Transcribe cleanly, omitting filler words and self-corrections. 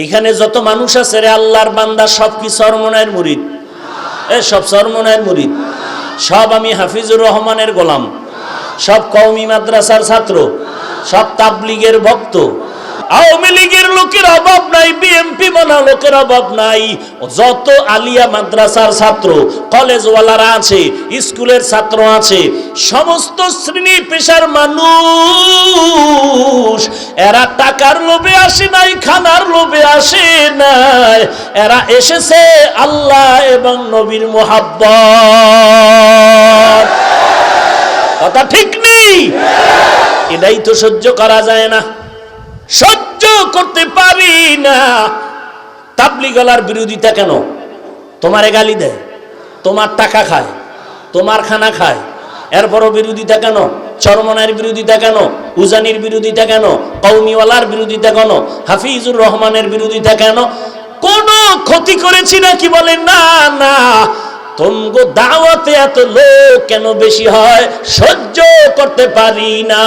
এখানে যত মানুষ আছে রে আল্লাহর বান্দা, সব কি চরমনায়ের মুরিদ? সব চরমনায়ের মুরিদ? সব আমি হাফিজুর রহমানের গোলাম? সব কওমি মাদ্রাসার ছাত্র? সব তাবলীগের ভক্ত? আওয়ামী লীগের লোকের অভাব নাই, বিএনপি মানা লোকের অভাব নাই। যত আলিয়া মাদ্রাসার ছাত্র, কলেজওয়ালারা আছে, স্কুলের ছাত্র আছে, সমস্ত শ্রেণী পেশার মানুষ, এরা টাকার লোভে আসে নাই, খানার লোভে আসে নাই, এরা এসেছে আল্লাহ এবং নবীর মুহাব্বত। কথা ঠিক নেই? এটাই তো সহ্য করা যায় না, সহ্য করতে পারি না। তাবলীগের বিরোধিতা কেন? তোমারে গালি দেয়, তোমার টাকা খায়, তোমার খানা খায়, এরপরও বিরোধিতা কেন? চরমনায়ের বিরোধিতা কেন? উজানির বিরোধিতা কেন? কওমিওয়ালার বিরোধিতা কেন? হাফিজুর রহমানের বিরোধিতা কেন? কোন ক্ষতি করেছি নাকি? বলেন না না। তোমগো দাওয়াতে এত লোক কেন বেশি হয়? সহ্য করতে পারি না।